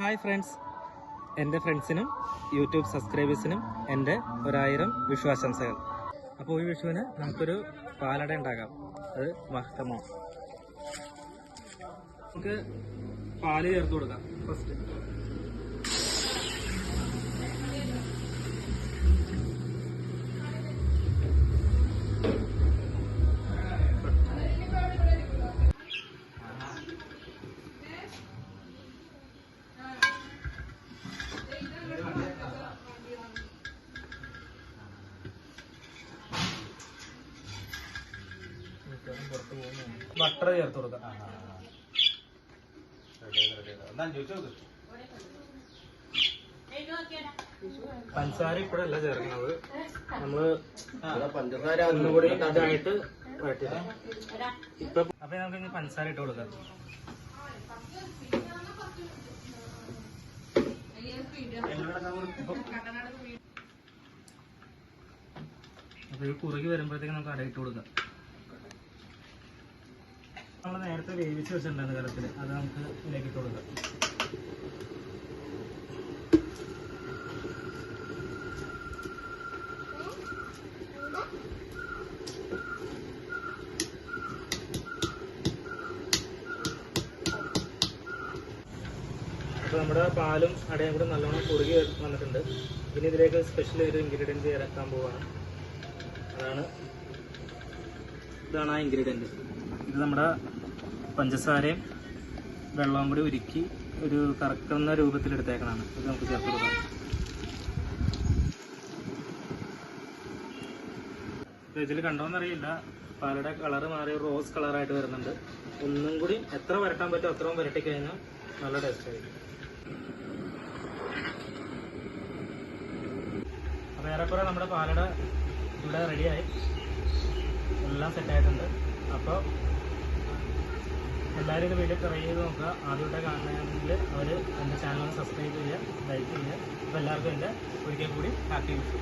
Hi friends, എൻ്റെ ഫ്രണ്ട്സിനും YouTube സബ്സ്ക്രൈബേഴ്സിനും എൻ്റെ 1000 വിഷുവാശംസകൾ. അപ്പോൾ ഈ വിഷുവിന് നമുക്കൊരു പാലട ഉണ്ടാക്കാം. അത് മഹത്തമോ. നമുക്ക് പാല് ചേർത്ത് കൊടുക്കാം. ഫസ്റ്റ് ബട്ടർ ചേർത്ത് കൊടുക്കാം. പഞ്ചസാര ഇപ്പോഴല്ല ചേർക്കുന്നത്, നമ്മള് പഞ്ചസാര ഒന്നുകൂടി ഇതായിട്ട് വഴറ്റിയത്. ഇപ്പൊ അപ്പൊ നമുക്ക് ഇനി പഞ്ചസാര ഇട്ട് കൊടുക്കാം. അപ്പൊ ഈ കുറുകി വരുമ്പോഴത്തേക്ക് നമുക്ക് അടയിട്ട് കൊടുക്കാം. നമ്മൾ നേരത്തെ വേവിച്ച് വെച്ചിട്ടുണ്ടായിരുന്നു കലത്തിൽ, അത് നമുക്ക് ഇതിലേക്ക് ഇട്ട് കൊടുക്കാം. അപ്പോൾ നമ്മുടെ പാലും അടയും കൂടെ നല്ലോണം കുറുകി വന്നിട്ടുണ്ട്. പിന്നെ ഇതിലേക്ക് സ്പെഷ്യൽ ഒരു ഇൻഗ്രീഡിയൻറ്റ് ചേർക്കാൻ പോവുകയാണ്. ഇതാണ് ആ ഇൻഗ്രീഡിയൻറ്റ്. ഇത് നമ്മുടെ പഞ്ചസാരയും വെള്ളവും കൂടി ഉരുക്കി ഒരു കറക്കുന്ന രൂപത്തിലെടുത്തേക്കണതാണ്. ഇത് നമുക്ക് ചേർത്ത് കൊടുക്കാം. അപ്പോൾ ഇതിൽ കണ്ടോന്നറിയില്ല, പാലയുടെ കളറ് മാറി റോസ് കളറായിട്ട് വരുന്നുണ്ട്. ഒന്നും കൂടി എത്ര വരട്ടാൻ പറ്റുമോ അത്രയും വരട്ടി കഴിഞ്ഞാൽ നല്ല ടേസ്റ്റ് ആയിരിക്കും. അപ്പോൾ ഏറെക്കുറെ നമ്മുടെ പാലട ഇവിടെ റെഡിയായി, എല്ലാം സെറ്റായിട്ടുണ്ട്. അപ്പോൾ എല്ലാവരും ഇത് വീഡിയോ ട്രൈ ചെയ്ത് നോക്കുക. ആദ്യമായിട്ട് കാണണമെങ്കിൽ അവർ എൻ്റെ ചാനൽ സബ്സ്ക്രൈബ് ചെയ്യുക, ലൈക്ക് ചെയ്യുക. അപ്പോൾ എല്ലാവർക്കും എൻ്റെ ഒരിക്കൽ കൂടി ഹാപ്പി വിഷു.